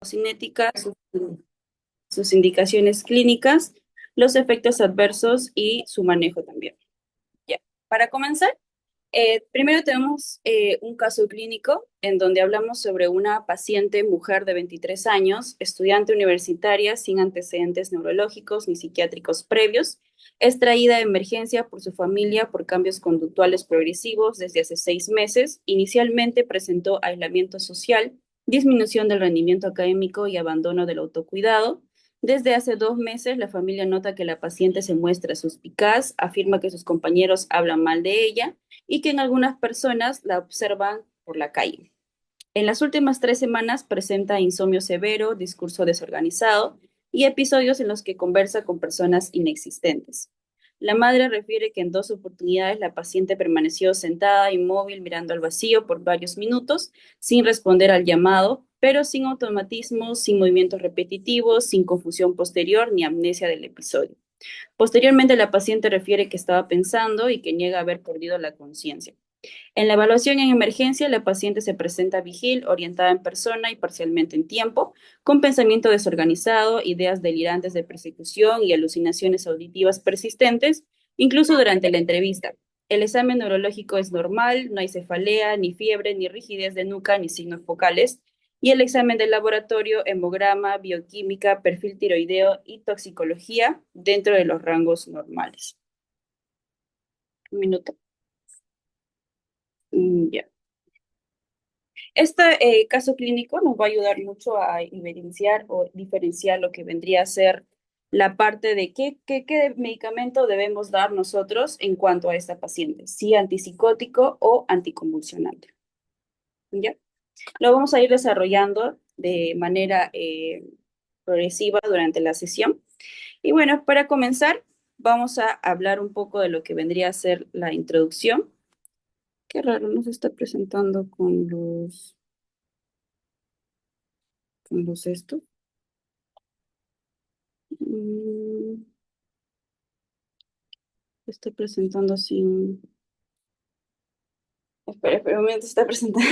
cinética, sus indicaciones clínicas, los efectos adversos y su manejo también. Ya. Para comenzar, primero tenemos un caso clínico en donde hablamos sobre una paciente mujer de 23 años, estudiante universitaria sin antecedentes neurológicos ni psiquiátricos previos, extraída de emergencia por su familia por cambios conductuales progresivos desde hace 6 meses. Inicialmente presentó aislamiento social, disminución del rendimiento académico y abandono del autocuidado. Desde hace 2 meses, la familia nota que la paciente se muestra suspicaz, afirma que sus compañeros hablan mal de ella y que en algunas personas la observan por la calle. En las últimas 3 semanas presenta insomnio severo, discurso desorganizado y episodios en los que conversa con personas inexistentes. La madre refiere que en 2 oportunidades la paciente permaneció sentada inmóvil mirando al vacío por varios minutos sin responder al llamado, pero sin automatismos, sin movimientos repetitivos, sin confusión posterior ni amnesia del episodio. Posteriormente, la paciente refiere que estaba pensando y que niega haber perdido la conciencia. En la evaluación en emergencia, la paciente se presenta vigil, orientada en persona y parcialmente en tiempo, con pensamiento desorganizado, ideas delirantes de persecución y alucinaciones auditivas persistentes, incluso durante la entrevista. El examen neurológico es normal, no hay cefalea, ni fiebre, ni rigidez de nuca, ni signos focales. Y el examen de laboratorio, hemograma, bioquímica, perfil tiroideo y toxicología dentro de los rangos normales. Un minuto. Ya. Este caso clínico nos va a ayudar mucho a evidenciar o diferenciar lo que vendría a ser la parte de qué medicamento debemos dar nosotros en cuanto a esta paciente, si antipsicótico o anticonvulsionante. ¿Ya? Lo vamos a ir desarrollando de manera progresiva durante la sesión. Y bueno, para comenzar, vamos a hablar un poco de lo que vendría a ser la introducción. Qué raro, no se está presentando con los esto. Mm, se está presentando sin. Espera un momento, se está presentando.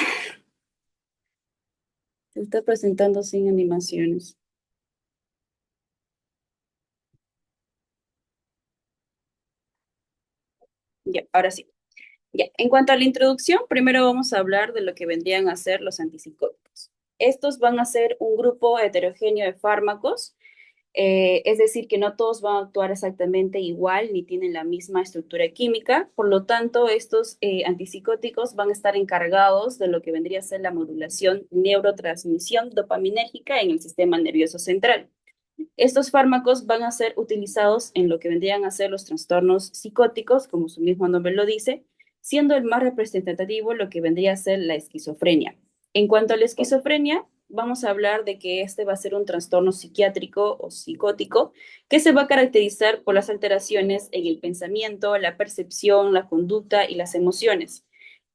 Se está presentando sin animaciones. Ya, ahora sí. Ya, en cuanto a la introducción, primero vamos a hablar de lo que vendrían a ser los antipsicóticos. Estos van a ser un grupo heterogéneo de fármacos, es decir, que no todos van a actuar exactamente igual ni tienen la misma estructura química. Por lo tanto, estos antipsicóticos van a estar encargados de lo que vendría a ser la modulación neurotransmisión dopaminérgica en el sistema nervioso central. Estos fármacos van a ser utilizados en lo que vendrían a ser los trastornos psicóticos, como su mismo nombre lo dice, siendo el más representativo lo que vendría a ser la esquizofrenia. En cuanto a la esquizofrenia, vamos a hablar de que este va a ser un trastorno psiquiátrico o psicótico que se va a caracterizar por las alteraciones en el pensamiento, la percepción, la conducta y las emociones.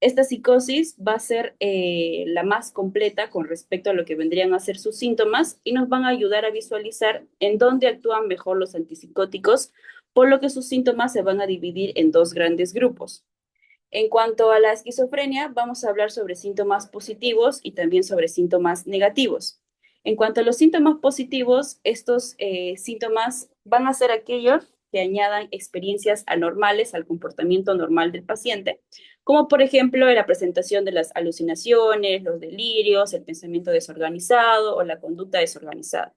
Esta psicosis va a ser la más completa con respecto a lo que vendrían a ser sus síntomas y nos van a ayudar a visualizar en dónde actúan mejor los antipsicóticos, por lo que sus síntomas se van a dividir en dos grandes grupos. En cuanto a la esquizofrenia, vamos a hablar sobre síntomas positivos y también sobre síntomas negativos. En cuanto a los síntomas positivos, estos síntomas van a ser aquellos que añadan experiencias anormales al comportamiento normal del paciente, como por ejemplo la presentación de las alucinaciones, los delirios, el pensamiento desorganizado o la conducta desorganizada.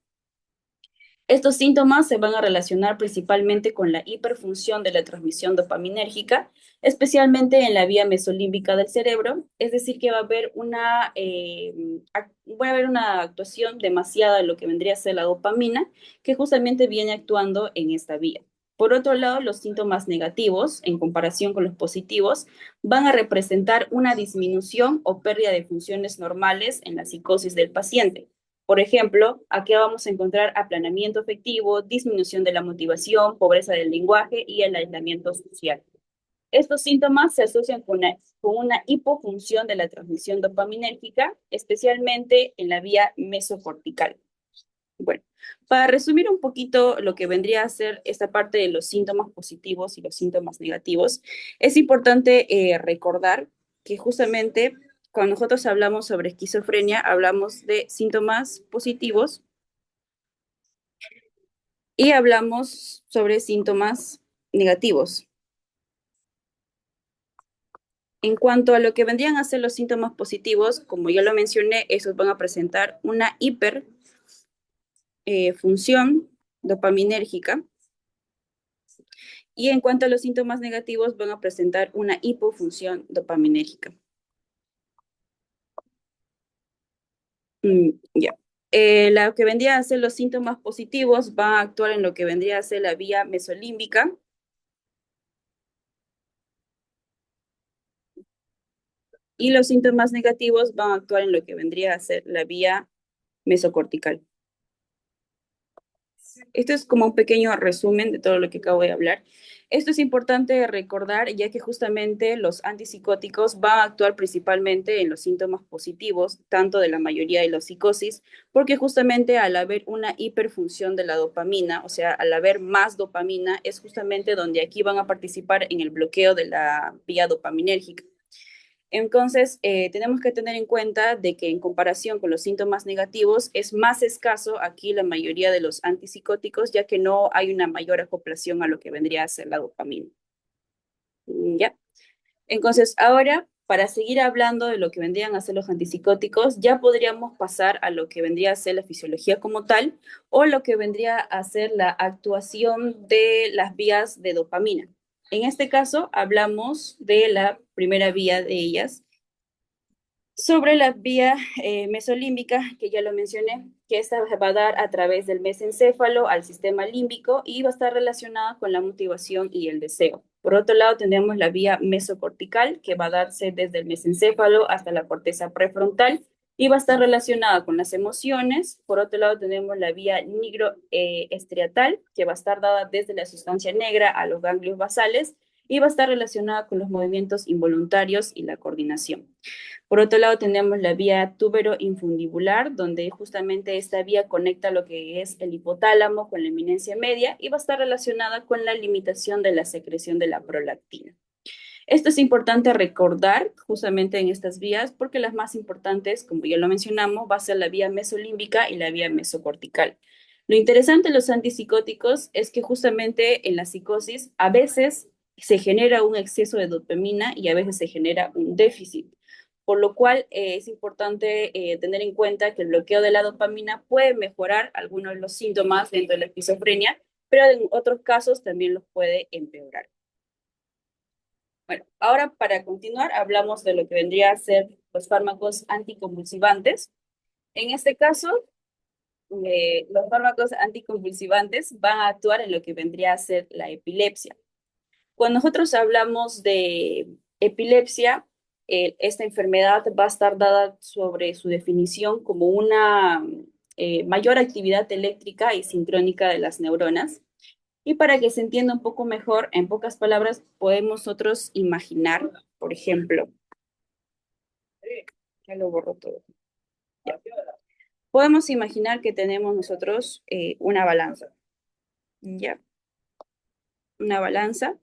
Estos síntomas se van a relacionar principalmente con la hiperfunción de la transmisión dopaminérgica, especialmente en la vía mesolímbica del cerebro, es decir, que va a haber una actuación demasiada de lo que vendría a ser la dopamina, que justamente viene actuando en esta vía. Por otro lado, los síntomas negativos, en comparación con los positivos, van a representar una disminución o pérdida de funciones normales en la psicosis del paciente. Por ejemplo, aquí vamos a encontrar aplanamiento afectivo, disminución de la motivación, pobreza del lenguaje y el aislamiento social. Estos síntomas se asocian con una hipofunción de la transmisión dopaminérgica, especialmente en la vía mesocortical. Bueno, para resumir un poquito lo que vendría a ser esta parte de los síntomas positivos y los síntomas negativos, es importante recordar que justamente cuando nosotros hablamos sobre esquizofrenia, hablamos de síntomas positivos y hablamos sobre síntomas negativos. En cuanto a lo que vendrían a ser los síntomas positivos, como ya lo mencioné, esos van a presentar una hiperfunción dopaminérgica. Y en cuanto a los síntomas negativos, van a presentar una hipofunción dopaminérgica. Ya. Lo que vendría a ser los síntomas positivos van a actuar en lo que vendría a ser la vía mesolímbica y los síntomas negativos van a actuar en lo que vendría a ser la vía mesocortical. Esto es como un pequeño resumen de todo lo que acabo de hablar. Esto es importante recordar, ya que justamente los antipsicóticos van a actuar principalmente en los síntomas positivos, tanto de la mayoría de los psicosis, porque justamente al haber una hiperfunción de la dopamina, o sea, al haber más dopamina, es justamente donde aquí van a participar en el bloqueo de la vía dopaminérgica. Entonces, tenemos que tener en cuenta de que en comparación con los síntomas negativos es más escaso aquí la mayoría de los antipsicóticos, ya que no hay una mayor acoplación a lo que vendría a ser la dopamina. ¿Ya? Entonces, ahora, para seguir hablando de lo que vendrían a ser los antipsicóticos, ya podríamos pasar a lo que vendría a ser la fisiología como tal o lo que vendría a ser la actuación de las vías de dopamina. En este caso, hablamos de la primera vía de ellas, sobre la vía mesolímbica, que ya lo mencioné, que esta va a dar a través del mesencéfalo al sistema límbico y va a estar relacionada con la motivación y el deseo. Por otro lado, tenemos la vía mesocortical, que va a darse desde el mesencéfalo hasta la corteza prefrontal y va a estar relacionada con las emociones. Por otro lado, tenemos la vía nigroestriatal, que va a estar dada desde la sustancia negra a los ganglios basales y va a estar relacionada con los movimientos involuntarios y la coordinación. Por otro lado, tenemos la vía túbero-infundibular, donde justamente esta vía conecta lo que es el hipotálamo con la eminencia media y va a estar relacionada con la limitación de la secreción de la prolactina. Esto es importante recordar justamente en estas vías porque las más importantes, como ya lo mencionamos, va a ser la vía mesolímbica y la vía mesocortical. Lo interesante de los antipsicóticos es que justamente en la psicosis a veces se genera un exceso de dopamina y a veces se genera un déficit, por lo cual es importante tener en cuenta que el bloqueo de la dopamina puede mejorar algunos de los síntomas dentro de la esquizofrenia, pero en otros casos también los puede empeorar. Bueno, ahora para continuar hablamos de lo que vendría a ser los fármacos anticonvulsivantes. En este caso, los fármacos anticonvulsivantes van a actuar en lo que vendría a ser la epilepsia. Cuando nosotros hablamos de epilepsia, esta enfermedad va a estar dada sobre su definición como una mayor actividad eléctrica y sincrónica de las neuronas. Y para que se entienda un poco mejor, en pocas palabras, podemos nosotros imaginar, por ejemplo, ya lo borro todo. Ya. Podemos imaginar que tenemos nosotros una balanza, ¿ya? Una balanza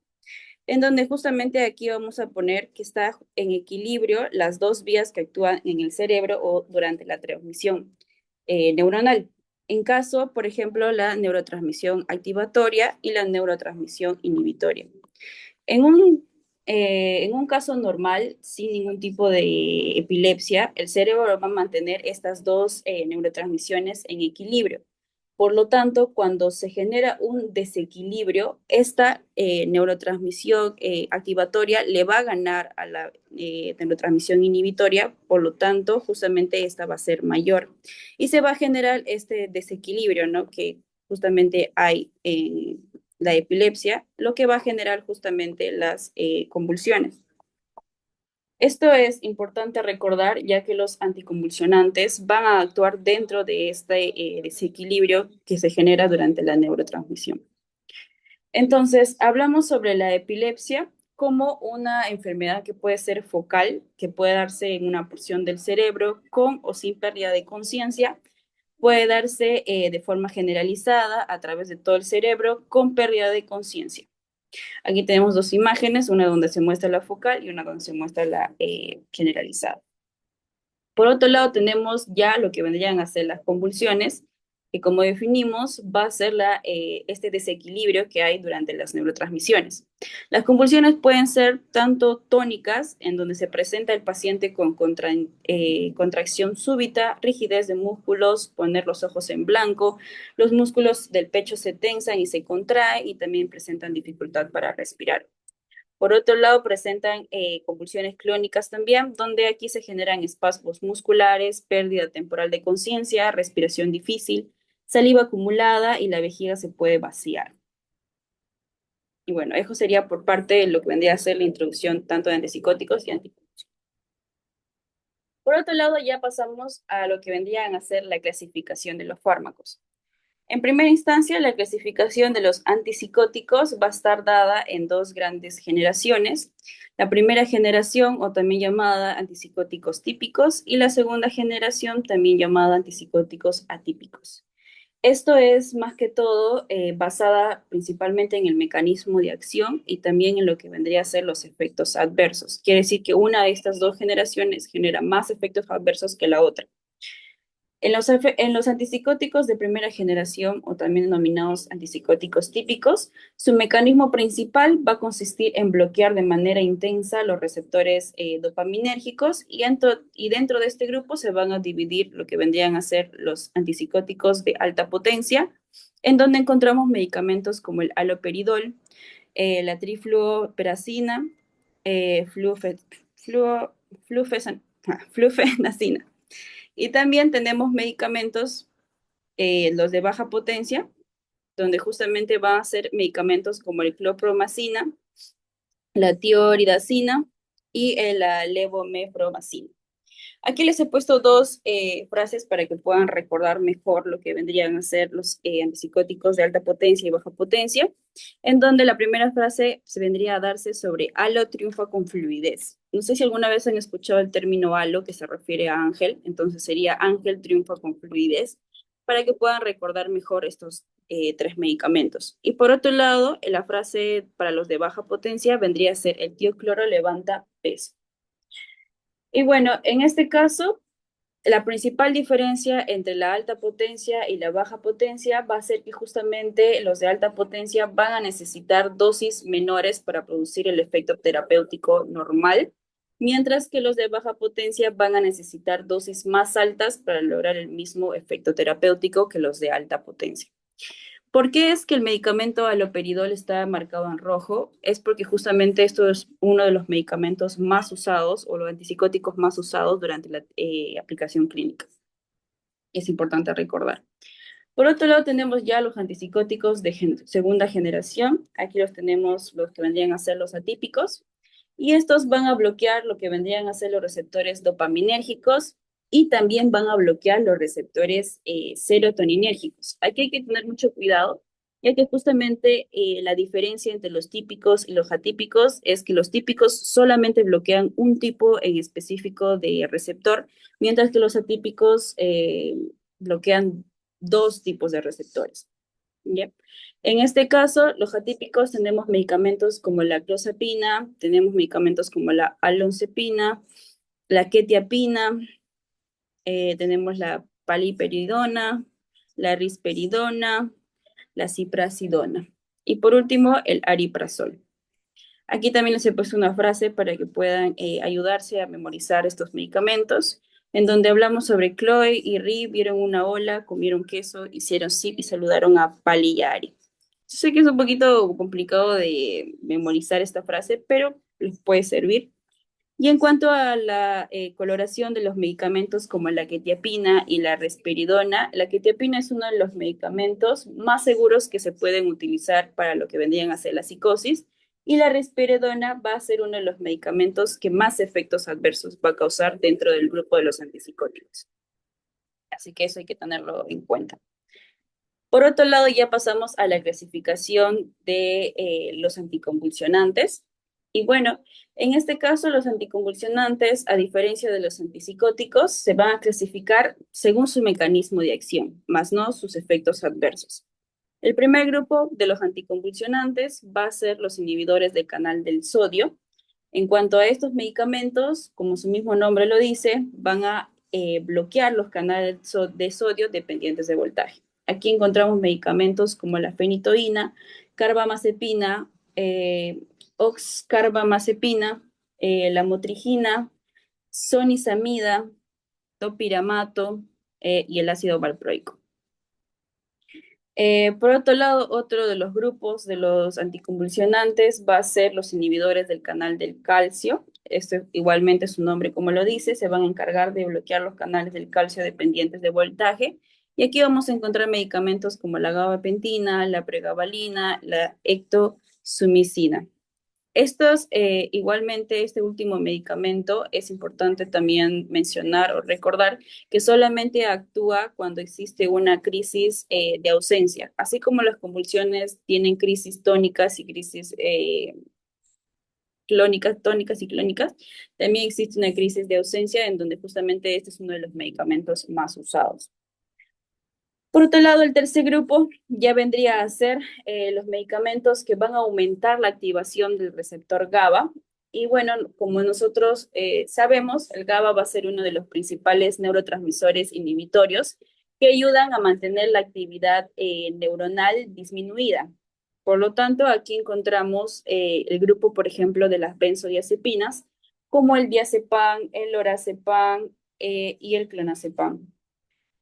en donde justamente aquí vamos a poner que está en equilibrio las dos vías que actúan en el cerebro o durante la transmisión neuronal. En caso, por ejemplo, la neurotransmisión activatoria y la neurotransmisión inhibitoria. En un caso normal, sin ningún tipo de epilepsia, el cerebro va a mantener estas dos neurotransmisiones en equilibrio. Por lo tanto, cuando se genera un desequilibrio, esta neurotransmisión activatoria le va a ganar a la neurotransmisión inhibitoria, por lo tanto, justamente esta va a ser mayor. Y se va a generar este desequilibrio, ¿no? Que justamente hay en la epilepsia, lo que va a generar justamente las convulsiones. Esto es importante recordar ya que los anticonvulsionantes van a actuar dentro de este desequilibrio que se genera durante la neurotransmisión. Entonces, hablamos sobre la epilepsia como una enfermedad que puede ser focal, que puede darse en una porción del cerebro con o sin pérdida de conciencia, puede darse de forma generalizada a través de todo el cerebro con pérdida de conciencia. Aquí tenemos dos imágenes, una donde se muestra la focal y una donde se muestra la generalizada. Por otro lado, tenemos ya lo que vendrían a ser las convulsiones, que como definimos, va a ser este desequilibrio que hay durante las neurotransmisiones. Las convulsiones pueden ser tanto tónicas, en donde se presenta el paciente con contracción súbita, rigidez de músculos, poner los ojos en blanco, los músculos del pecho se tensan y se contraen y también presentan dificultad para respirar. Por otro lado, presentan convulsiones clónicas también, donde aquí se generan espasmos musculares, pérdida temporal de conciencia, respiración difícil, saliva acumulada y la vejiga se puede vaciar. Y bueno, eso sería por parte de lo que vendría a ser la introducción tanto de antipsicóticos y anticonvulsivos. Por otro lado, ya pasamos a lo que vendrían a ser la clasificación de los fármacos. En primera instancia, la clasificación de los antipsicóticos va a estar dada en dos grandes generaciones. La primera generación, o también llamada antipsicóticos típicos, y la segunda generación, también llamada antipsicóticos atípicos. Esto es más que todo basada principalmente en el mecanismo de acción y también en lo que vendría a ser los efectos adversos. Quiere decir que una de estas dos generaciones genera más efectos adversos que la otra. En los antipsicóticos de primera generación, o también denominados antipsicóticos típicos, su mecanismo principal va a consistir en bloquear de manera intensa los receptores dopaminérgicos y dentro de este grupo se van a dividir lo que vendrían a ser los antipsicóticos de alta potencia, en donde encontramos medicamentos como el haloperidol, la trifluoperacina, flufe- fluo- flufenacina. Y también tenemos medicamentos, los de baja potencia, donde justamente van a ser medicamentos como el clopromacina, la tioridazina y la levomefromacina. Aquí les he puesto dos frases para que puedan recordar mejor lo que vendrían a ser los antipsicóticos de alta potencia y baja potencia, en donde la primera frase se vendría a darse sobre halo triunfa con fluidez. No sé si alguna vez han escuchado el término halo que se refiere a ángel, entonces sería ángel triunfa con fluidez, para que puedan recordar mejor estos tres medicamentos. Y por otro lado, la frase para los de baja potencia vendría a ser el tiocloro levanta peso. Y bueno, en este caso, la principal diferencia entre la alta potencia y la baja potencia va a ser que justamente los de alta potencia van a necesitar dosis menores para producir el efecto terapéutico normal, mientras que los de baja potencia van a necesitar dosis más altas para lograr el mismo efecto terapéutico que los de alta potencia. ¿Por qué es que el medicamento haloperidol está marcado en rojo? Es porque justamente esto es uno de los medicamentos más usados o los antipsicóticos más usados durante la aplicación clínica. Es importante recordar. Por otro lado, tenemos ya los antipsicóticos de segunda generación. Aquí los tenemos los que vendrían a ser los atípicos. Y estos van a bloquear lo que vendrían a ser los receptores dopaminérgicos y también van a bloquear los receptores serotoninérgicos. Aquí hay que tener mucho cuidado, ya que justamente la diferencia entre los típicos y los atípicos es que los típicos solamente bloquean un tipo en específico de receptor, mientras que los atípicos bloquean dos tipos de receptores. ¿Ya? En este caso, los atípicos tenemos medicamentos como la clozapina, tenemos medicamentos como la aloncepina, la quetiapina, tenemos la paliperidona, la risperidona, la ciprasidona. Y por último, el ariprazol. Aquí también les he puesto una frase para que puedan ayudarse a memorizar estos medicamentos, en donde hablamos sobre Chloe y Ri, vieron una ola, comieron queso, hicieron sip y saludaron a Pali y a Ari. Yo sé que es un poquito complicado de memorizar esta frase, pero les puede servir. Y en cuanto a la coloración de los medicamentos como la quetiapina y la risperidona, la quetiapina es uno de los medicamentos más seguros que se pueden utilizar para lo que vendrían a ser la psicosis, y la risperidona va a ser uno de los medicamentos que más efectos adversos va a causar dentro del grupo de los antipsicóticos. Así que eso hay que tenerlo en cuenta. Por otro lado, ya pasamos a la clasificación de los anticonvulsionantes. Y bueno, en este caso, los anticonvulsionantes, a diferencia de los antipsicóticos, se van a clasificar según su mecanismo de acción, más no sus efectos adversos. El primer grupo de los anticonvulsionantes va a ser los inhibidores del canal del sodio. En cuanto a estos medicamentos, como su mismo nombre lo dice, van a bloquear los canales de sodio dependientes de voltaje. Aquí encontramos medicamentos como la fenitoína, carbamazepina, oxcarbamazepina, la motrigina, sonizamida, topiramato y el ácido valproico. Por otro lado, otro de los grupos de los anticonvulsionantes va a ser los inhibidores del canal del calcio. Este igualmente su nombre como lo dice, se van a encargar de bloquear los canales del calcio dependientes de voltaje. Y aquí vamos a encontrar medicamentos como la gabapentina, la pregabalina, la ectosumicina. Estos, igualmente, este último medicamento es importante también mencionar o recordar que solamente actúa cuando existe una crisis de ausencia, así como las convulsiones tienen crisis tónicas y crisis clónicas, tónicas y clónicas, también existe una crisis de ausencia en donde justamente este es uno de los medicamentos más usados. Por otro lado, el tercer grupo ya vendría a ser los medicamentos que van a aumentar la activación del receptor GABA. Y bueno, como nosotros sabemos, el GABA va a ser uno de los principales neurotransmisores inhibitorios que ayudan a mantener la actividad neuronal disminuida. Por lo tanto, aquí encontramos el grupo, por ejemplo, de las benzodiazepinas, como el diazepam, el lorazepam y el clonazepam.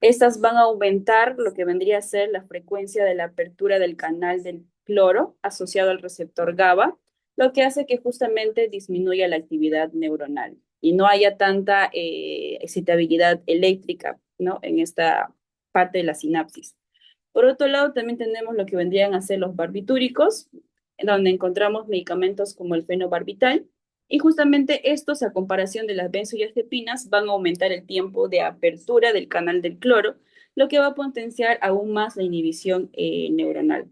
Estas van a aumentar lo que vendría a ser la frecuencia de la apertura del canal del cloro asociado al receptor GABA, lo que hace que justamente disminuya la actividad neuronal y no haya tanta excitabilidad eléctrica, ¿no? En esta parte de la sinapsis. Por otro lado, también tenemos lo que vendrían a ser los barbitúricos, donde encontramos medicamentos como el fenobarbital, y justamente estos, a comparación de las benzodiazepinas, van a aumentar el tiempo de apertura del canal del cloro, lo que va a potenciar aún más la inhibición neuronal.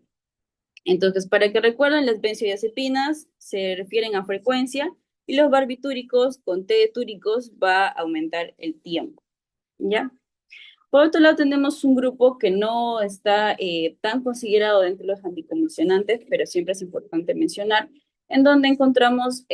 Entonces, para que recuerden, las benzodiazepinas se refieren a frecuencia y los barbitúricos con T de túricos va a aumentar el tiempo, ¿ya? Por otro lado, tenemos un grupo que no está tan considerado dentro de los anticonvulsionantes, pero siempre es importante mencionar, en donde encontramos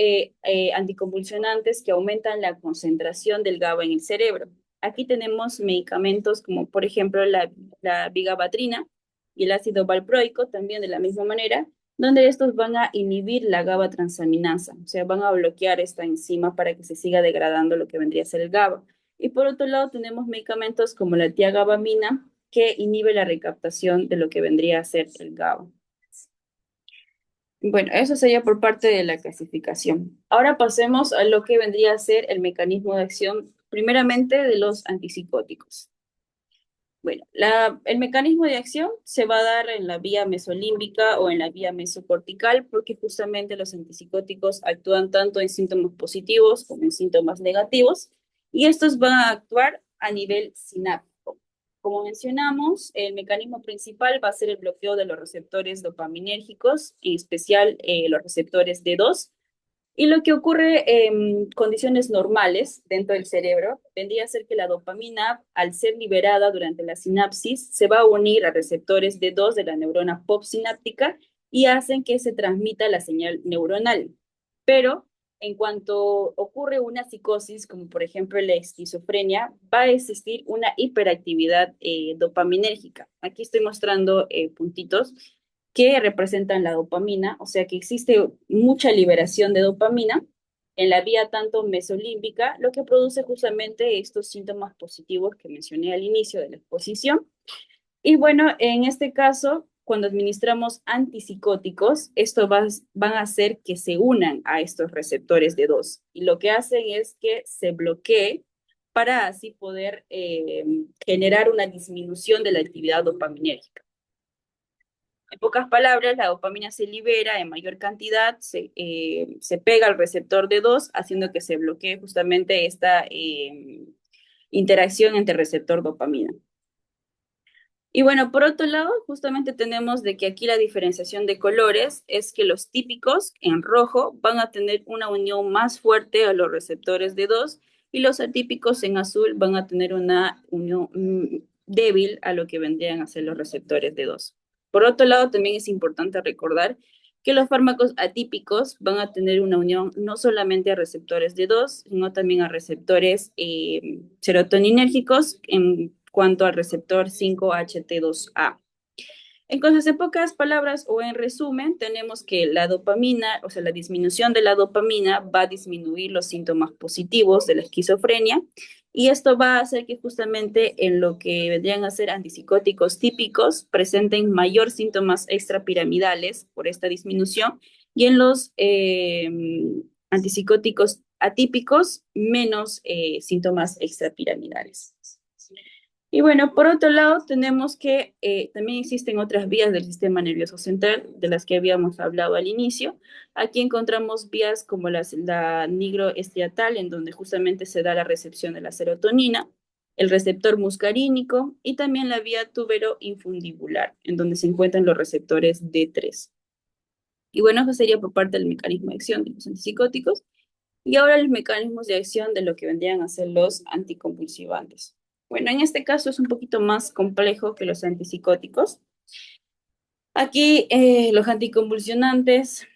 anticonvulsionantes que aumentan la concentración del GABA en el cerebro. Aquí tenemos medicamentos como, por ejemplo, la vigabatrina y el ácido valproico, también de la misma manera, donde estos van a inhibir la GABA transaminasa, o sea, van a bloquear esta enzima para que se siga degradando lo que vendría a ser el GABA. Y por otro lado, tenemos medicamentos como la tiagabamina, que inhibe la recaptación de lo que vendría a ser el GABA. Bueno, eso sería por parte de la clasificación. Ahora pasemos a lo que vendría a ser el mecanismo de acción, primeramente de los antipsicóticos. Bueno, el mecanismo de acción se va a dar en la vía mesolímbica o en la vía mesocortical, porque justamente los antipsicóticos actúan tanto en síntomas positivos como en síntomas negativos, y estos van a actuar a nivel sináptico. Como mencionamos, el mecanismo principal va a ser el bloqueo de los receptores dopaminérgicos, en especial los receptores D2, y lo que ocurre en condiciones normales dentro del cerebro vendría a ser que la dopamina, al ser liberada durante la sinapsis, se va a unir a receptores D2 de la neurona postsináptica y hacen que se transmita la señal neuronal. Pero en cuanto ocurre una psicosis, como por ejemplo la esquizofrenia, va a existir una hiperactividad dopaminérgica. Aquí estoy mostrando puntitos que representan la dopamina, o sea que existe mucha liberación de dopamina en la vía tanto mesolímbica, lo que produce justamente estos síntomas positivos que mencioné al inicio de la exposición. Y bueno, en este caso, cuando administramos antipsicóticos, van a hacer que se unan a estos receptores de dos. Y lo que hacen es que se bloquee para así poder generar una disminución de la actividad dopaminérgica. En pocas palabras, la dopamina se libera en mayor cantidad, se pega al receptor de dos, haciendo que se bloquee justamente esta interacción entre receptor dopamina. Y bueno, por otro lado, justamente tenemos de que aquí la diferenciación de colores es que los típicos en rojo van a tener una unión más fuerte a los receptores de dos y los atípicos en azul van a tener una unión débil a lo que vendrían a ser los receptores de dos. Por otro lado, también es importante recordar que los fármacos atípicos van a tener una unión no solamente a receptores de 2, sino también a receptores serotoninérgicos en cuanto al receptor 5-HT2A. Entonces, en pocas palabras o en resumen, tenemos que la dopamina, o sea, la disminución de la dopamina va a disminuir los síntomas positivos de la esquizofrenia y esto va a hacer que justamente en lo que vendrían a ser antipsicóticos típicos presenten mayor síntomas extrapiramidales por esta disminución y en los antipsicóticos atípicos menos síntomas extrapiramidales. Y bueno, por otro lado, tenemos que también existen otras vías del sistema nervioso central, de las que habíamos hablado al inicio. Aquí encontramos vías como la nigroestriatal, en donde justamente se da la recepción de la serotonina, el receptor muscarínico y también la vía tubero-infundibular, en donde se encuentran los receptores D3. Y bueno, eso sería por parte del mecanismo de acción de los antipsicóticos. Y ahora los mecanismos de acción de lo que vendrían a ser los anticonvulsivantes. Bueno, en este caso es un poquito más complejo que los antipsicóticos. Aquí los anticonvulsionantes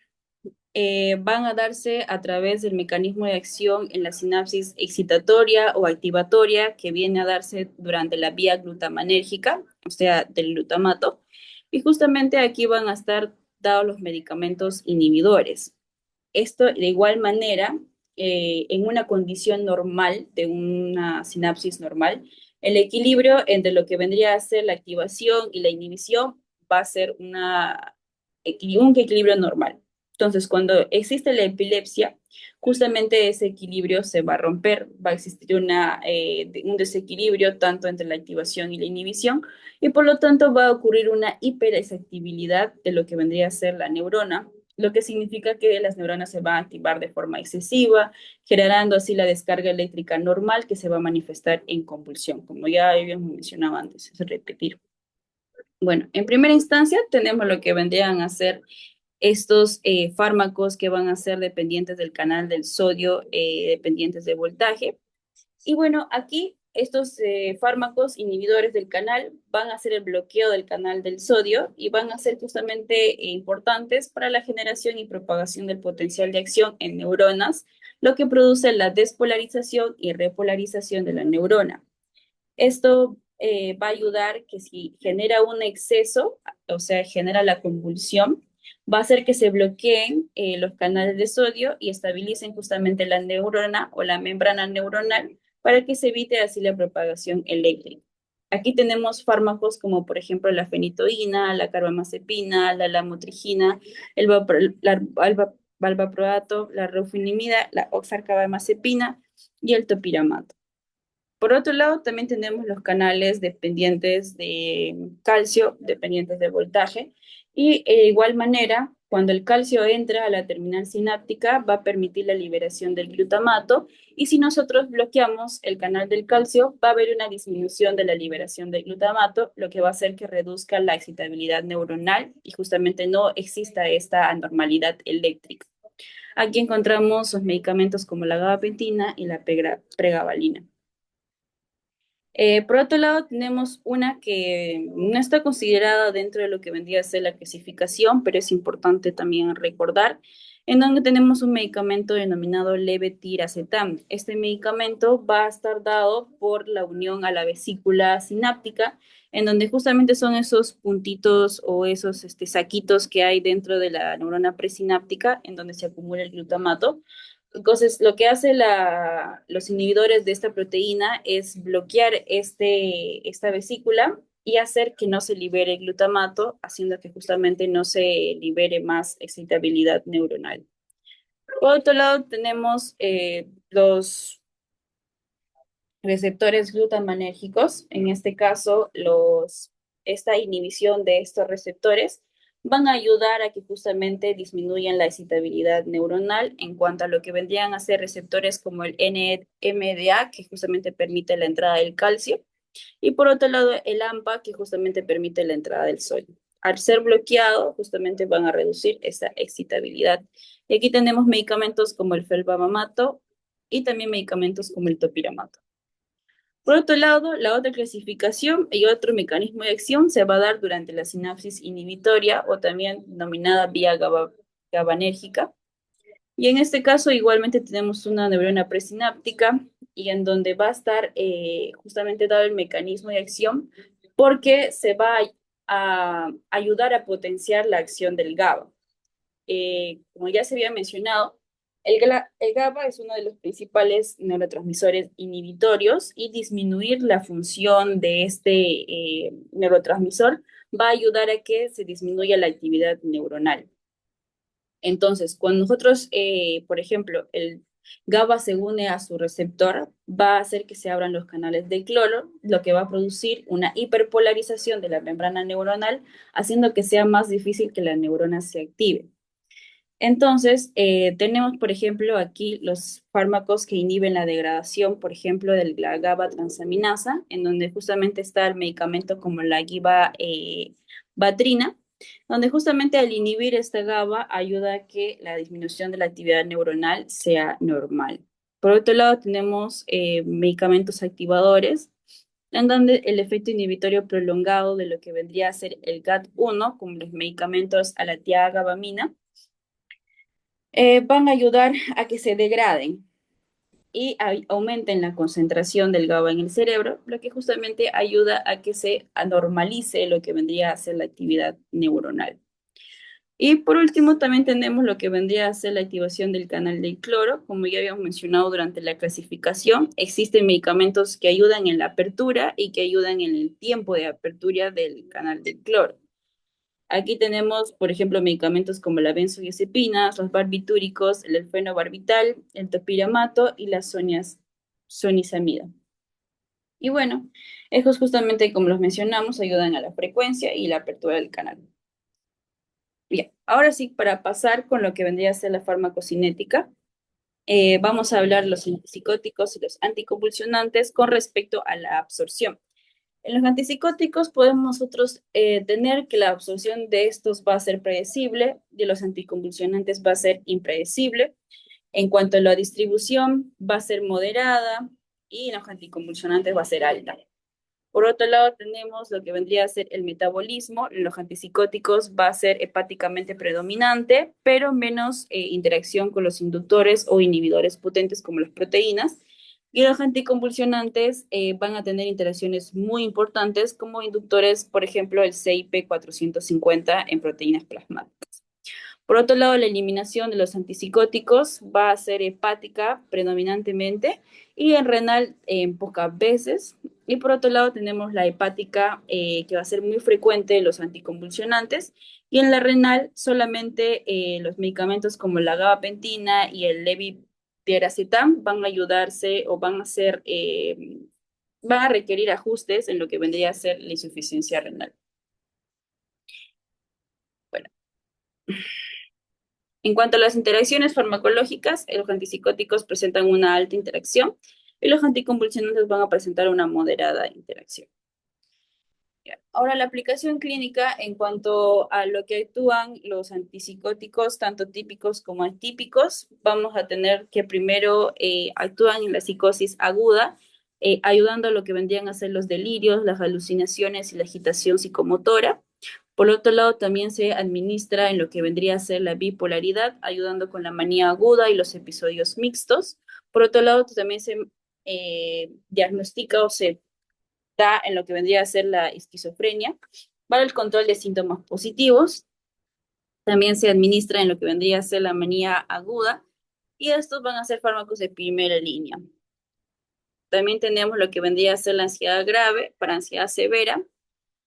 van a darse a través del mecanismo de acción en la sinapsis excitatoria o activatoria que viene a darse durante la vía glutamanérgica, o sea, del glutamato. Y justamente aquí van a estar dados los medicamentos inhibidores. Esto de igual manera, en una condición normal, de una sinapsis normal, el equilibrio entre lo que vendría a ser la activación y la inhibición va a ser un equilibrio normal. Entonces, cuando existe la epilepsia, justamente ese equilibrio se va a romper, va a existir un desequilibrio tanto entre la activación y la inhibición, y por lo tanto va a ocurrir una hiperexcitabilidad de lo que vendría a ser la neurona, lo que significa que las neuronas se van a activar de forma excesiva, generando así la descarga eléctrica normal que se va a manifestar en convulsión, como ya habíamos mencionado antes, es repetir. Bueno, en primera instancia tenemos lo que vendrían a ser estos fármacos que van a ser dependientes del canal del sodio, dependientes de voltaje. Y bueno, aquí estos fármacos inhibidores del canal van a hacer el bloqueo del canal del sodio y van a ser justamente importantes para la generación y propagación del potencial de acción en neuronas, lo que produce la despolarización y repolarización de la neurona. Esto va a ayudar que si genera un exceso, o sea, genera la convulsión, va a hacer que se bloqueen los canales de sodio y estabilicen justamente la neurona o la membrana neuronal para que se evite así la propagación eléctrica. Aquí tenemos fármacos como por ejemplo la fenitoína, la carbamazepina, la lamotrigina, valproato, la rufinimida, la oxarcarbamazepina y el topiramato. Por otro lado, también tenemos los canales dependientes de calcio, dependientes de voltaje, y de igual manera, cuando el calcio entra a la terminal sináptica, va a permitir la liberación del glutamato, y si nosotros bloqueamos el canal del calcio, va a haber una disminución de la liberación del glutamato, lo que va a hacer que reduzca la excitabilidad neuronal y justamente no exista esta anormalidad eléctrica. Aquí encontramos los medicamentos como la gabapentina y la pregabalina. Por otro lado, tenemos una que no está considerada dentro de lo que vendría a ser la clasificación, pero es importante también recordar, en donde tenemos un medicamento denominado levetiracetam. Este medicamento va a estar dado por la unión a la vesícula sináptica, en donde justamente son esos puntitos o esos saquitos que hay dentro de la neurona presináptica, en donde se acumula el glutamato. Entonces, lo que hace los inhibidores de esta proteína es bloquear esta vesícula y hacer que no se libere el glutamato, haciendo que justamente no se libere más excitabilidad neuronal. Por otro lado, tenemos los receptores glutamanérgicos. En este caso, esta inhibición de estos receptores van a ayudar a que justamente disminuyan la excitabilidad neuronal en cuanto a lo que vendrían a ser receptores como el NMDA, que justamente permite la entrada del calcio, y por otro lado el AMPA, que justamente permite la entrada del sodio. Al ser bloqueado, justamente van a reducir esa excitabilidad. Y aquí tenemos medicamentos como el felbamamato y también medicamentos como el topiramato. Por otro lado, la otra clasificación y otro mecanismo de acción se va a dar durante la sinapsis inhibitoria o también denominada vía GABAérgica. Y en este caso igualmente tenemos una neurona presináptica y en donde va a estar justamente dado el mecanismo de acción porque se va a ayudar a potenciar la acción del GABA. Como ya se había mencionado, el GABA es uno de los principales neurotransmisores inhibitorios y disminuir la función de este neurotransmisor va a ayudar a que se disminuya la actividad neuronal. Entonces, cuando nosotros, por ejemplo, el GABA se une a su receptor, va a hacer que se abran los canales de cloro, lo que va a producir una hiperpolarización de la membrana neuronal, haciendo que sea más difícil que la neurona se active. Entonces, tenemos, por ejemplo, aquí los fármacos que inhiben la degradación, por ejemplo, de la GABA transaminasa, en donde justamente está el medicamento como la batrina, donde justamente al inhibir esta GABA ayuda a que la disminución de la actividad neuronal sea normal. Por otro lado, tenemos medicamentos activadores, en donde el efecto inhibitorio prolongado de lo que vendría a ser el GAT1, como los medicamentos a la tiagabamina, van a ayudar a que se degraden y aumenten la concentración del GABA en el cerebro, lo que justamente ayuda a que se anormalice lo que vendría a ser la actividad neuronal. Y por último, también tenemos lo que vendría a ser la activación del canal del cloro. Como ya habíamos mencionado durante la clasificación, existen medicamentos que ayudan en la apertura y que ayudan en el tiempo de apertura del canal del cloro. Aquí tenemos, por ejemplo, medicamentos como la benzodiazepinas, los barbitúricos, el fenobarbital, el topiramato y la sonisamida. Y bueno, estos justamente, como los mencionamos, ayudan a la frecuencia y la apertura del canal. Bien, ahora sí, para pasar con lo que vendría a ser la farmacocinética, vamos a hablar de los antipsicóticos y los anticonvulsionantes con respecto a la absorción. En los antipsicóticos podemos nosotros tener que la absorción de estos va a ser predecible, de los anticonvulsionantes va a ser impredecible. En cuanto a la distribución, va a ser moderada y en los anticonvulsionantes va a ser alta. Por otro lado, tenemos lo que vendría a ser el metabolismo. En los antipsicóticos va a ser hepáticamente predominante, pero menos interacción con los inductores o inhibidores potentes como las proteínas. Y los anticonvulsionantes van a tener interacciones muy importantes como inductores, por ejemplo, el CIP450 en proteínas plasmáticas. Por otro lado, la eliminación de los antipsicóticos va a ser hepática predominantemente y en renal en pocas veces. Y por otro lado, tenemos la hepática que va a ser muy frecuente en los anticonvulsionantes. Y en la renal, solamente los medicamentos como la gabapentina y el levetiracetam van a ayudarse o van a requerir ajustes en lo que vendría a ser la insuficiencia renal. Bueno. En cuanto a las interacciones farmacológicas, los antipsicóticos presentan una alta interacción y los anticonvulsionantes van a presentar una moderada interacción. Ahora, la aplicación clínica en cuanto a lo que actúan los antipsicóticos, tanto típicos como atípicos, vamos a tener que primero actúan en la psicosis aguda, ayudando a lo que vendrían a ser los delirios, las alucinaciones y la agitación psicomotora. Por otro lado, también se administra en lo que vendría a ser la bipolaridad, ayudando con la manía aguda y los episodios mixtos. Por otro lado, también se diagnostica o se da en lo que vendría a ser la esquizofrenia para el control de síntomas positivos. También se administra en lo que vendría a ser la manía aguda y estos van a ser fármacos de primera línea. También tenemos lo que vendría a ser la ansiedad grave para ansiedad severa.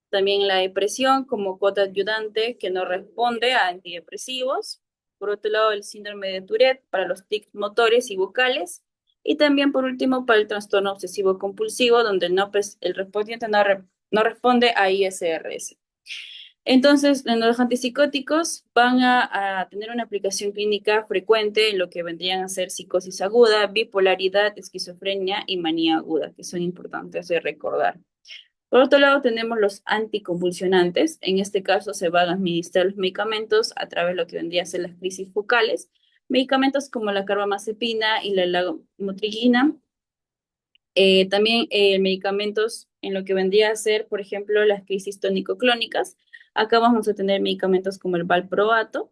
También la depresión como ayudante que no responde a antidepresivos. Por otro lado, el síndrome de Tourette para los tics motores y vocales. Y también, por último, para el trastorno obsesivo compulsivo, donde el respondiente no responde a ISRS. Entonces, los antipsicóticos van a tener una aplicación clínica frecuente en lo que vendrían a ser psicosis aguda, bipolaridad, esquizofrenia y manía aguda, que son importantes de recordar. Por otro lado, tenemos los anticonvulsionantes. En este caso, se van a administrar los medicamentos a través de lo que vendría a ser las crisis focales. Medicamentos como la carbamazepina y la lamotrigina También medicamentos en lo que vendría a ser, por ejemplo, las crisis tónico-clónicas. Acá vamos a tener medicamentos como el valproato.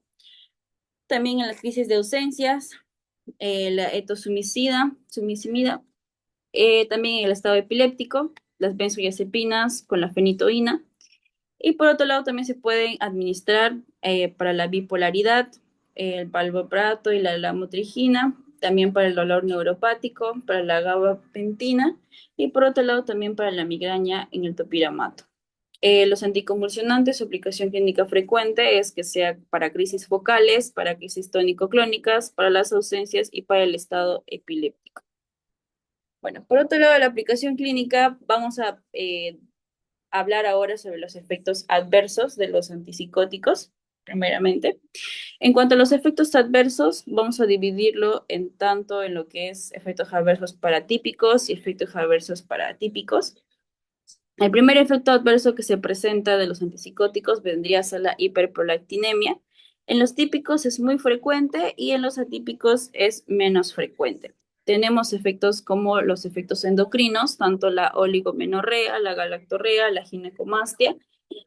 También en las crisis de ausencias, la sumicimida. También en el estado epiléptico, las benzodiazepinas con la fenitoína. Y por otro lado, también se pueden administrar para la bipolaridad, el valproato y la lamotrigina, también para el dolor neuropático, para la gabapentina y por otro lado también para la migraña en el topiramato. Los anticonvulsionantes, su aplicación clínica frecuente es que sea para crisis focales, para crisis tónico-clónicas, para las ausencias y para el estado epiléptico. Bueno, por otro lado, la aplicación clínica, vamos a hablar ahora sobre los efectos adversos de los antipsicóticos, primeramente. En cuanto a los efectos adversos, vamos a dividirlo en tanto en lo que es efectos adversos paratípicos y efectos adversos paratípicos. El primer efecto adverso que se presenta de los antipsicóticos vendría a ser la hiperprolactinemia. En los típicos es muy frecuente y en los atípicos es menos frecuente. Tenemos efectos como los efectos endocrinos, tanto la oligomenorrea, la galactorrea, la ginecomastia,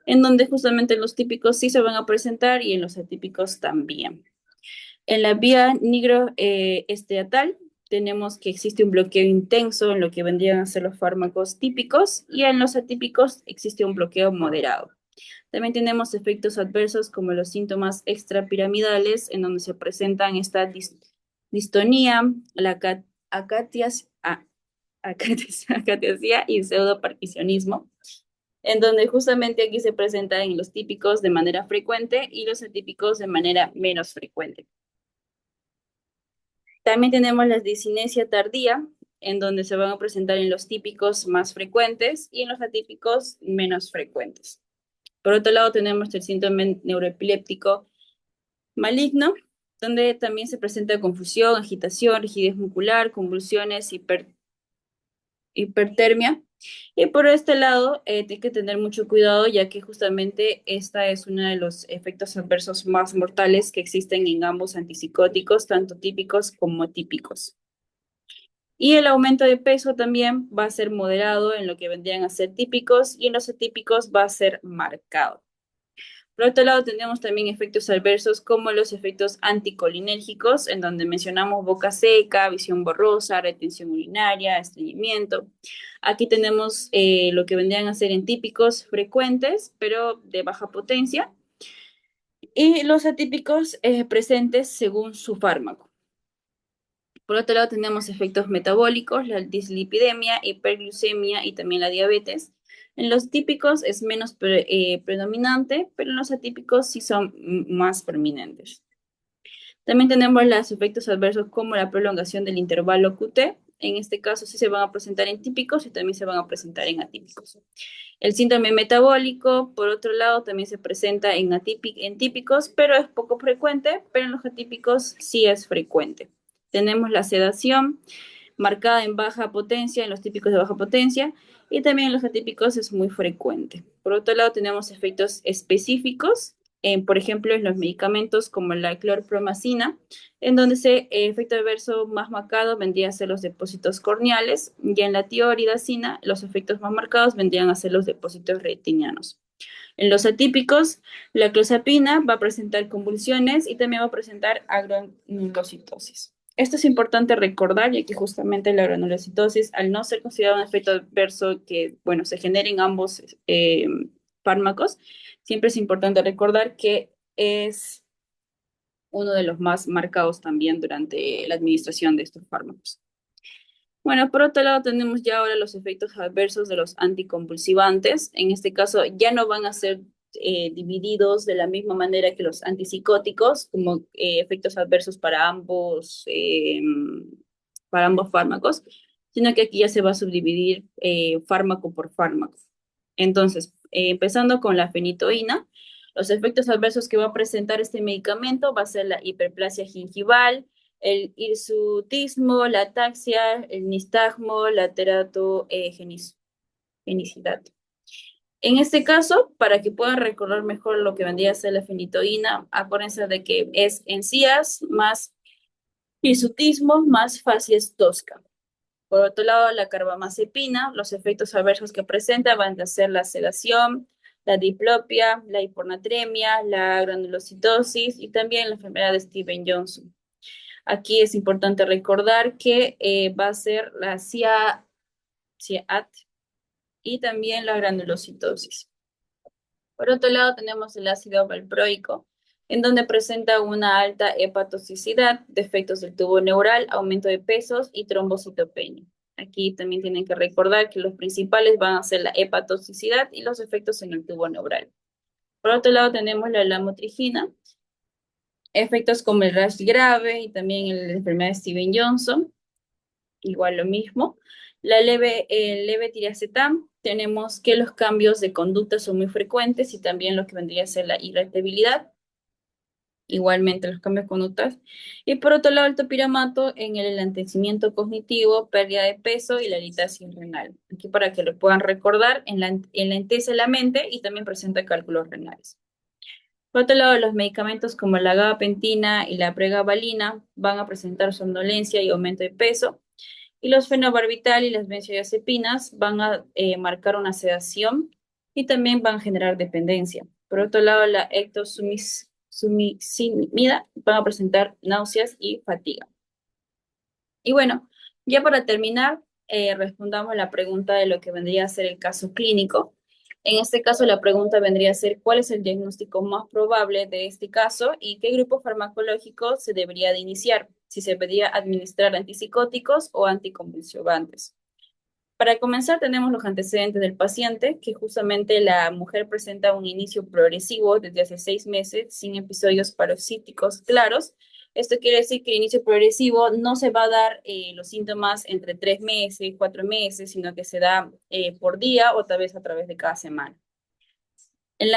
en donde justamente los típicos sí se van a presentar y en los atípicos también. En la vía nigroesteatal tenemos que existe un bloqueo intenso en lo que vendrían a ser los fármacos típicos y en los atípicos existe un bloqueo moderado. También tenemos efectos adversos como los síntomas extrapiramidales en donde se presentan esta distonía, la acatiasia y pseudoparkinsonismo, en donde justamente aquí se presenta en los típicos de manera frecuente y los atípicos de manera menos frecuente. También tenemos la discinesia tardía, en donde se van a presentar en los típicos más frecuentes y en los atípicos menos frecuentes. Por otro lado, tenemos el síndrome neuroepiléptico maligno, donde también se presenta confusión, agitación, rigidez muscular, convulsiones, hipertermia. Y por este lado, hay que tener mucho cuidado, ya que justamente esta es uno de los efectos adversos más mortales que existen en ambos antipsicóticos, tanto típicos como atípicos. Y el aumento de peso también va a ser moderado en lo que vendrían a ser típicos y en los atípicos va a ser marcado. Por otro lado, tenemos también efectos adversos como los efectos anticolinérgicos, en donde mencionamos boca seca, visión borrosa, retención urinaria, estreñimiento. Aquí tenemos lo que vendrían a ser en típicos frecuentes, pero de baja potencia, y los atípicos presentes según su fármaco. Por otro lado, tenemos efectos metabólicos, la dislipidemia, hiperglucemia y también la diabetes. En los típicos es menos predominante, pero en los atípicos sí son más prominentes. También tenemos los efectos adversos como la prolongación del intervalo QT. En este caso sí se van a presentar en típicos y también se van a presentar en atípicos. El síndrome metabólico, por otro lado, también se presenta en típicos, pero es poco frecuente, pero en los atípicos sí es frecuente. Tenemos la sedación marcada en baja potencia, en los típicos de baja potencia, y también en los atípicos es muy frecuente. Por otro lado, tenemos efectos específicos, por ejemplo, en los medicamentos como la clorpromacina, en donde ese efecto adverso más marcado vendría a ser los depósitos corneales, y en la tioridacina los efectos más marcados vendrían a ser los depósitos retinianos. En los atípicos, la clozapina va a presentar convulsiones y también va a presentar agranulocitosis. Esto es importante recordar, ya que justamente la granulocitosis, al no ser considerado un efecto adverso que, bueno, se genera en ambos fármacos, siempre es importante recordar que es uno de los más marcados también durante la administración de estos fármacos. Bueno, por otro lado tenemos ya ahora los efectos adversos de los anticonvulsivantes. En este caso ya no van a ser divididos de la misma manera que los antipsicóticos, como efectos adversos para ambos fármacos, sino que aquí ya se va a subdividir fármaco por fármaco. Entonces, empezando con la fenitoína, los efectos adversos que va a presentar este medicamento va a ser la hiperplasia gingival, el hirsutismo, la ataxia, el nistagmo, la teratogenicidato. En este caso, para que puedan recordar mejor lo que vendría a ser la fenitoína, acuérdense de que es encías más hirsutismo más facies tosca. Por otro lado, la carbamazepina, los efectos adversos que presenta van a ser la sedación, la diplopia, la hiponatremia, la granulocitosis y también la enfermedad de Steven-Johnson. Aquí es importante recordar que va a ser la CIAT y también la granulocitosis. Por otro lado, tenemos el ácido valproico, en donde presenta una alta hepatotoxicidad, defectos del tubo neural, aumento de pesos y trombocitopenia. Aquí también tienen que recordar que los principales van a ser la hepatotoxicidad y los efectos en el tubo neural. Por otro lado, tenemos la lamotrigina, efectos como el rash grave y también la enfermedad de Steven-Johnson, igual lo mismo. El levetiracetam, tenemos que los cambios de conducta son muy frecuentes y también lo que vendría a ser la irritabilidad, igualmente los cambios de conductas. Y por otro lado, el topiramato en el enlentecimiento cognitivo, pérdida de peso y la litiasis renal. Aquí para que lo puedan recordar, enlentece la mente y también presenta cálculos renales. Por otro lado, los medicamentos como la gabapentina y la pregabalina van a presentar somnolencia y aumento de peso. Y los fenobarbital y las benzodiazepinas van a marcar una sedación y también van a generar dependencia. Por otro lado, la ectosumicimida van a presentar náuseas y fatiga. Y bueno, ya para terminar, respondamos la pregunta de lo que vendría a ser el caso clínico. En este caso, la pregunta vendría a ser cuál es el diagnóstico más probable de este caso y qué grupo farmacológico se debería de iniciar, si se debería administrar antipsicóticos o anticonvulsivantes. Para comenzar, tenemos los antecedentes del paciente, que justamente la mujer presenta un inicio progresivo desde hace 6 meses sin episodios paroxísticos claros. Esto quiere decir que el inicio progresivo no se va a dar los síntomas entre 3 meses, 4 meses, sino que se da por día o tal vez a través de cada semana.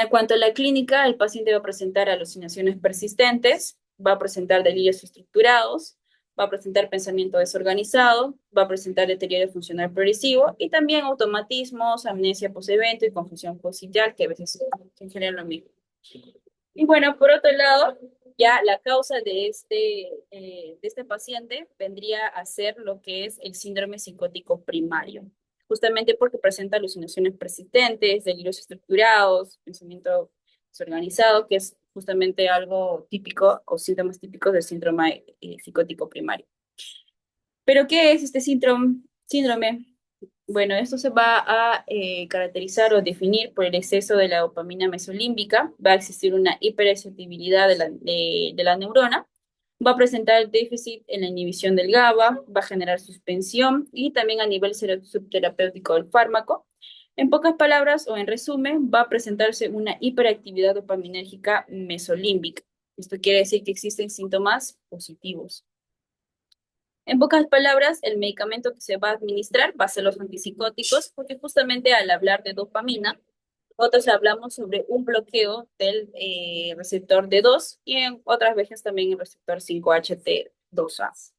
Cuanto a la clínica, el paciente va a presentar alucinaciones persistentes, va a presentar delirios estructurados, va a presentar pensamiento desorganizado, va a presentar deterioro funcional progresivo y también automatismos, amnesia post-evento y confusión post-sitial, que a veces se generan lo mismo. Y bueno, por otro lado, ya la causa de este paciente vendría a ser lo que es el síndrome psicótico primario, justamente porque presenta alucinaciones persistentes, delirios estructurados, pensamiento desorganizado, que es justamente algo típico o síntomas típicos del síndrome psicótico primario. ¿Pero qué es este síndrome? Bueno, esto se va a caracterizar o definir por el exceso de la dopamina mesolímbica, va a existir una hiperexcitabilidad de la neurona, va a presentar déficit en la inhibición del GABA, va a generar suspensión y también a nivel subterapéutico del fármaco. En pocas palabras o en resumen, va a presentarse una hiperactividad dopaminérgica mesolímbica. Esto quiere decir que existen síntomas positivos. En pocas palabras, el medicamento que se va a administrar va a ser los antipsicóticos, porque justamente al hablar de dopamina, nosotros hablamos sobre un bloqueo del receptor D2 y en otras veces también el receptor 5-HT2A.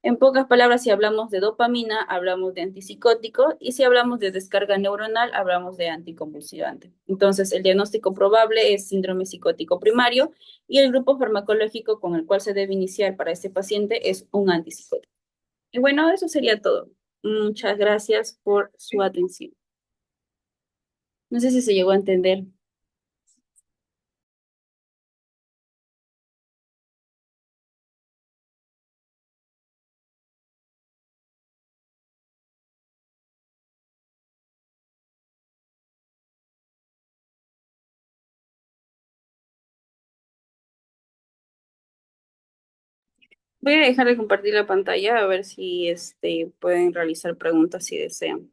En pocas palabras, si hablamos de dopamina, hablamos de antipsicótico y si hablamos de descarga neuronal, hablamos de anticonvulsivante. Entonces, el diagnóstico probable es síndrome psicótico primario y el grupo farmacológico con el cual se debe iniciar para este paciente es un antipsicótico. Y bueno, eso sería todo. Muchas gracias por su atención. No sé si se llegó a entender. Voy a dejar de compartir la pantalla a ver si pueden realizar preguntas si desean.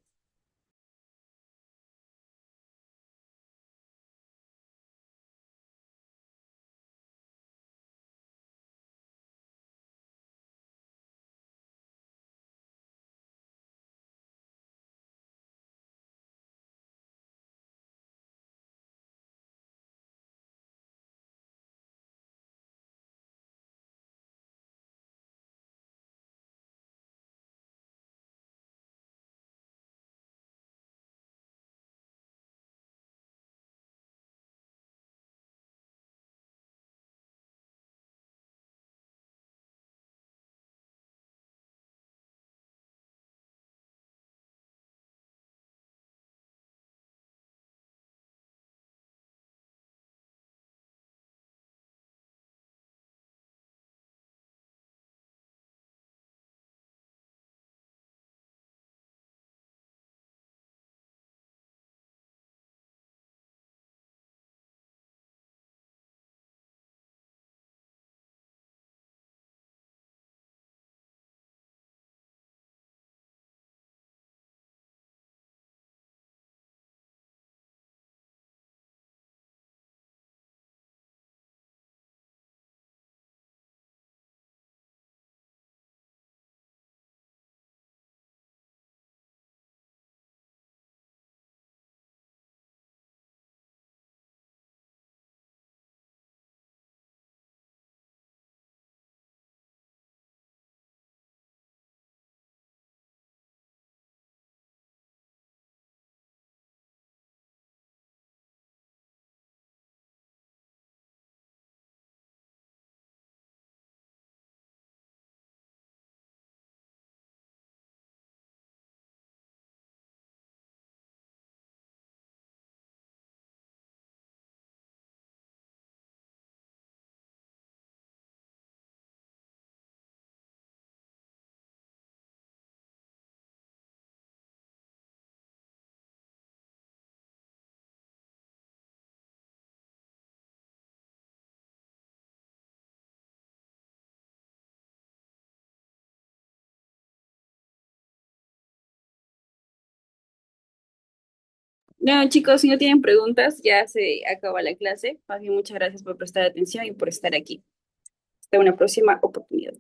Bueno, chicos, si no tienen preguntas, ya se acaba la clase. Más bien, muchas gracias por prestar atención y por estar aquí. Hasta una próxima oportunidad.